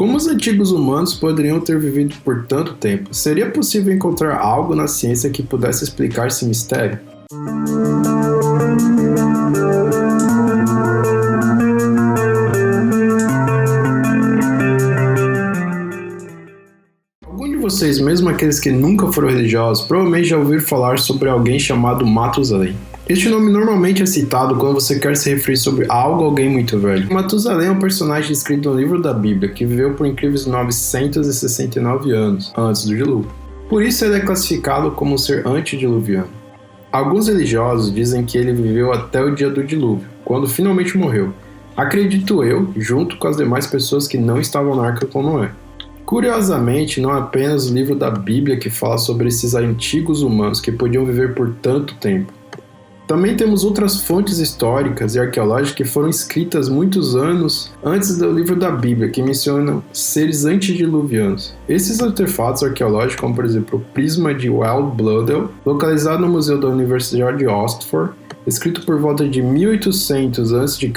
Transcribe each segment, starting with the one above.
Como os antigos humanos poderiam ter vivido por tanto tempo? Seria possível encontrar algo na ciência que pudesse explicar esse mistério? Alguns de vocês, mesmo aqueles que nunca foram religiosos, provavelmente já ouviram falar sobre alguém chamado Matusalém. Este nome normalmente é citado quando você quer se referir sobre algo ou alguém muito velho. Matusalém é um personagem descrito no livro da Bíblia, que viveu por incríveis 969 anos, antes do dilúvio. Por isso ele é classificado como um ser antediluviano. Alguns religiosos dizem que ele viveu até o dia do dilúvio, quando finalmente morreu. Acredito eu, junto com as demais pessoas que não estavam na arca com Noé. Curiosamente, não é apenas o livro da Bíblia que fala sobre esses antigos humanos que podiam viver por tanto tempo. Também temos outras fontes históricas e arqueológicas que foram escritas muitos anos antes do livro da Bíblia, que mencionam seres antediluvianos. Esses artefatos arqueológicos, como por exemplo o prisma de Wild Bloodel, localizado no Museu da Universidade de Oxford, escrito por volta de 1800 a.C.,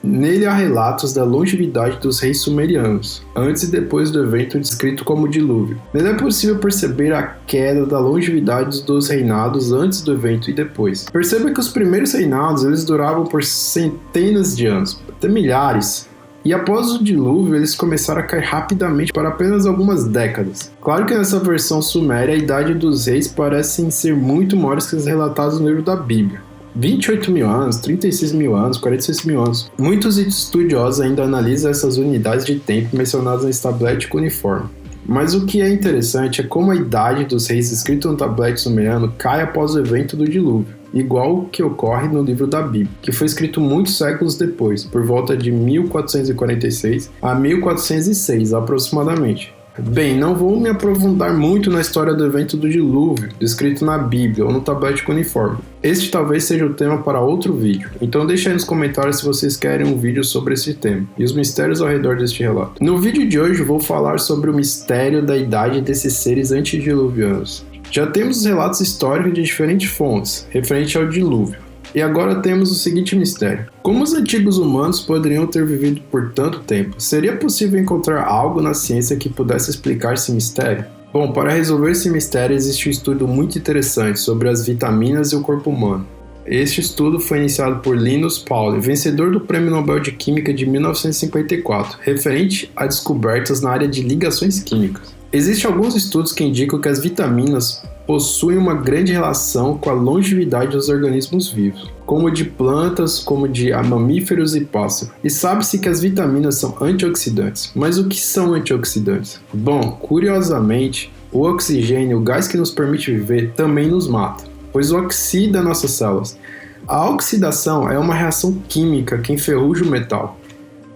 nele há relatos da longevidade dos reis sumerianos, antes e depois do evento descrito como dilúvio. Nele é possível perceber a queda da longevidade dos reinados antes do evento e depois. Perceba que os primeiros reinados eles duravam por centenas de anos, até milhares. E após o dilúvio, eles começaram a cair rapidamente para apenas algumas décadas. Claro que nessa versão suméria, a idade dos reis parecem ser muito maiores que as relatadas no livro da Bíblia. 28 mil anos, 36 mil anos, 46 mil anos. Muitos estudiosos ainda analisam essas unidades de tempo mencionadas nesse tablete cuneiforme. Mas o que é interessante é como a idade dos reis escrito no tablete sumeriano cai após o evento do dilúvio, igual o que ocorre no livro da Bíblia, que foi escrito muitos séculos depois, por volta de 1446 a 1406 aproximadamente. Bem, não vou me aprofundar muito na história do evento do dilúvio, descrito na Bíblia ou no tablete cuneiforme. Este talvez seja o tema para outro vídeo, então deixe aí nos comentários se vocês querem um vídeo sobre esse tema e os mistérios ao redor deste relato. No vídeo de hoje vou falar sobre o mistério da idade desses seres antediluvianos. Já temos os relatos históricos de diferentes fontes, referente ao dilúvio. E agora temos o seguinte mistério. Como os antigos humanos poderiam ter vivido por tanto tempo? Seria possível encontrar algo na ciência que pudesse explicar esse mistério? Bom, para resolver esse mistério existe um estudo muito interessante sobre as vitaminas e o corpo humano. Este estudo foi iniciado por Linus Pauling, vencedor do Prêmio Nobel de Química de 1954, referente a descobertas na área de ligações químicas. Existem alguns estudos que indicam que as vitaminas possuem uma grande relação com a longevidade dos organismos vivos, como de plantas, como de mamíferos e pássaros. E sabe-se que as vitaminas são antioxidantes. Mas o que são antioxidantes? Bom, curiosamente, o oxigênio, o gás que nos permite viver, também nos mata, pois oxida nossas células. A oxidação é uma reação química que enferruja o metal,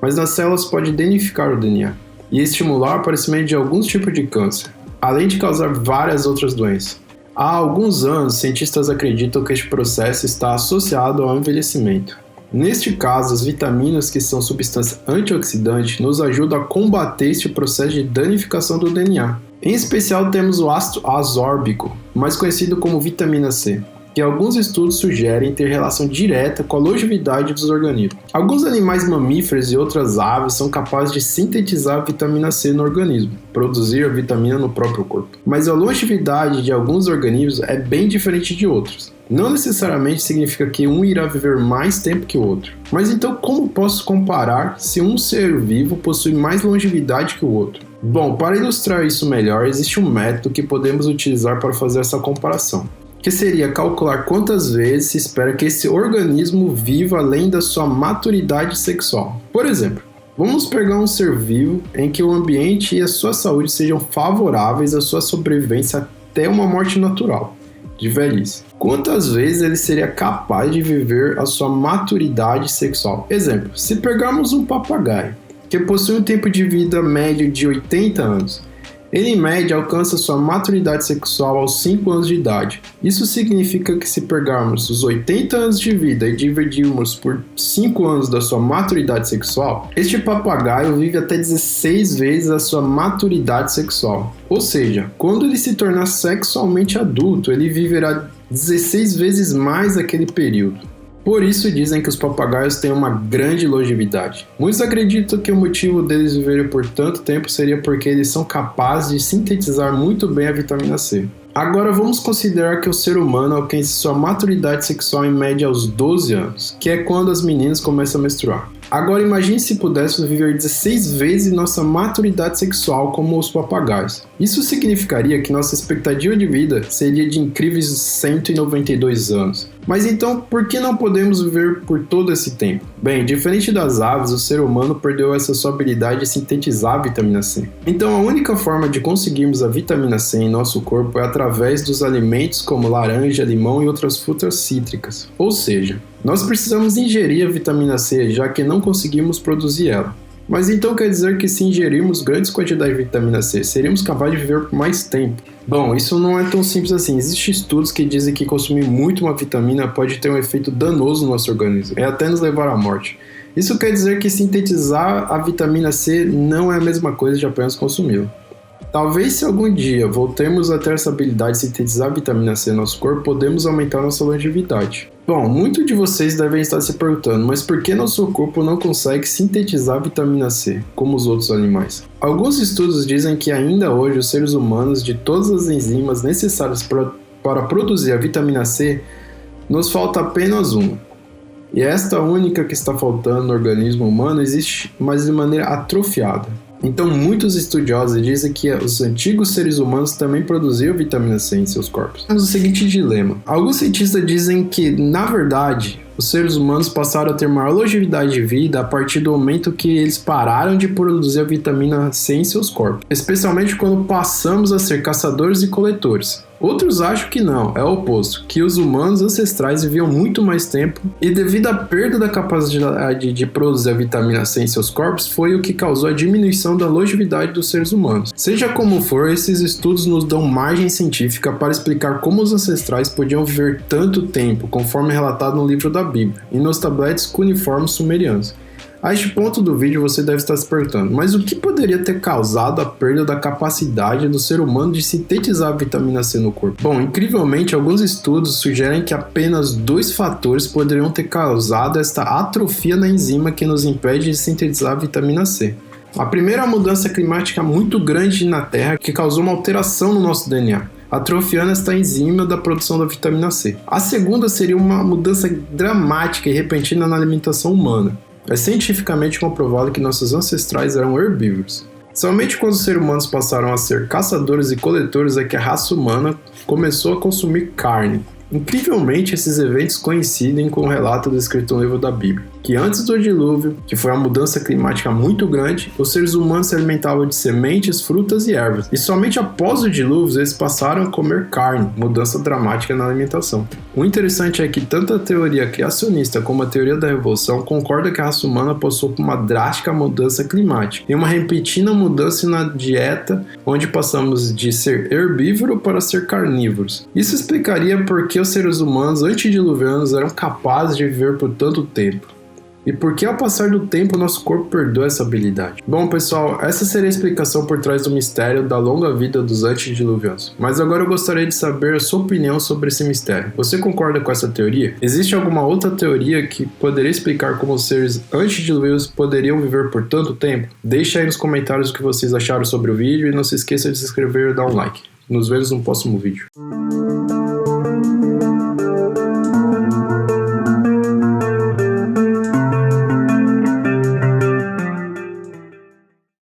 mas nas células pode danificar o DNA e estimular o aparecimento de alguns tipos de câncer, além de causar várias outras doenças. Há alguns anos, cientistas acreditam que este processo está associado ao envelhecimento. Neste caso, as vitaminas, que são substâncias antioxidantes, nos ajudam a combater este processo de danificação do DNA. Em especial, temos o ácido ascórbico, mais conhecido como vitamina C, que alguns estudos sugerem ter relação direta com a longevidade dos organismos. Alguns animais mamíferos e outras aves são capazes de sintetizar a vitamina C no organismo, produzir a vitamina no próprio corpo. Mas a longevidade de alguns organismos é bem diferente de outros. Não necessariamente significa que um irá viver mais tempo que o outro. Mas então como posso comparar se um ser vivo possui mais longevidade que o outro? Bom, para ilustrar isso melhor, existe um método que podemos utilizar para fazer essa comparação, que seria calcular quantas vezes se espera que esse organismo viva além da sua maturidade sexual. Por exemplo, vamos pegar um ser vivo em que o ambiente e a sua saúde sejam favoráveis à sua sobrevivência até uma morte natural, de velhice. Quantas vezes ele seria capaz de viver a sua maturidade sexual? Exemplo, se pegarmos um papagaio, que possui um tempo de vida médio de 80 anos, ele, em média, alcança sua maturidade sexual aos 5 anos de idade. Isso significa que se pegarmos os 80 anos de vida e dividirmos por 5 anos da sua maturidade sexual, este papagaio vive até 16 vezes a sua maturidade sexual. Ou seja, quando ele se tornar sexualmente adulto, ele viverá 16 vezes mais aquele período. Por isso dizem que os papagaios têm uma grande longevidade. Muitos acreditam que o motivo deles viverem por tanto tempo seria porque eles são capazes de sintetizar muito bem a vitamina C. Agora vamos considerar que o ser humano alcança sua maturidade sexual em média aos 12 anos, que é quando as meninas começam a menstruar. Agora imagine se pudéssemos viver 16 vezes nossa maturidade sexual como os papagaios. Isso significaria que nossa expectativa de vida seria de incríveis 192 anos. Mas então, por que não podemos viver por todo esse tempo? Bem, diferente das aves, o ser humano perdeu essa sua habilidade de sintetizar a vitamina C. Então, a única forma de conseguirmos a vitamina C em nosso corpo é através dos alimentos como laranja, limão e outras frutas cítricas. Ou seja, nós precisamos ingerir a vitamina C, já que não conseguimos produzir ela. Mas então quer dizer que se ingerirmos grandes quantidades de vitamina C, seríamos capazes de viver por mais tempo? Bom, isso não é tão simples assim. Existem estudos que dizem que consumir muito uma vitamina pode ter um efeito danoso no nosso organismo, e até nos levar à morte. Isso quer dizer que sintetizar a vitamina C não é a mesma coisa de apenas consumi-la. Talvez se algum dia voltemos a ter essa habilidade de sintetizar a vitamina C no nosso corpo, podemos aumentar nossa longevidade. Bom, muitos de vocês devem estar se perguntando, mas por que nosso corpo não consegue sintetizar a vitamina C, como os outros animais? Alguns estudos dizem que ainda hoje os seres humanos, de todas as enzimas necessárias para produzir a vitamina C, nos falta apenas uma. E esta única que está faltando no organismo humano existe, mas de maneira atrofiada. Então, muitos estudiosos dizem que os antigos seres humanos também produziam vitamina C em seus corpos. Temos o seguinte dilema. Alguns cientistas dizem que, na verdade, os seres humanos passaram a ter maior longevidade de vida a partir do momento que eles pararam de produzir a vitamina C em seus corpos, especialmente quando passamos a ser caçadores e coletores. Outros acham que não, é o oposto, que os humanos ancestrais viviam muito mais tempo e devido à perda da capacidade de produzir a vitamina C em seus corpos foi o que causou a diminuição da longevidade dos seres humanos. Seja como for, esses estudos nos dão margem científica para explicar como os ancestrais podiam viver tanto tempo, conforme relatado no livro da Bíblia, e nos tabletes cuneiformes sumerianos. A este ponto do vídeo você deve estar se perguntando, mas o que poderia ter causado a perda da capacidade do ser humano de sintetizar a vitamina C no corpo? Bom, incrivelmente, alguns estudos sugerem que apenas 2 fatores poderiam ter causado esta atrofia na enzima que nos impede de sintetizar a vitamina C. A primeira é a mudança climática muito grande na Terra que causou uma alteração no nosso DNA, atrofiando esta enzima da produção da vitamina C. A segunda seria uma mudança dramática e repentina na alimentação humana. É cientificamente comprovado que nossos ancestrais eram herbívoros. Somente quando os seres humanos passaram a ser caçadores e coletores é que a raça humana começou a consumir carne. Incrivelmente, esses eventos coincidem com o relato descrito no livro da Bíblia, que antes do dilúvio, que foi uma mudança climática muito grande, os seres humanos se alimentavam de sementes, frutas e ervas, e somente após o dilúvio eles passaram a comer carne, mudança dramática na alimentação. O interessante é que tanto a teoria criacionista como a teoria da evolução concordam que a raça humana passou por uma drástica mudança climática, e uma repentina mudança na dieta, onde passamos de ser herbívoro para ser carnívoros. Isso explicaria por que os seres humanos antediluvianos eram capazes de viver por tanto tempo. E por que ao passar do tempo nosso corpo perdeu essa habilidade? Bom pessoal, essa seria a explicação por trás do mistério da longa vida dos antediluvianos. Mas agora eu gostaria de saber a sua opinião sobre esse mistério. Você concorda com essa teoria? Existe alguma outra teoria que poderia explicar como os seres antediluvianos poderiam viver por tanto tempo? Deixe aí nos comentários o que vocês acharam sobre o vídeo e não se esqueça de se inscrever e dar um like. Nos vemos no próximo vídeo.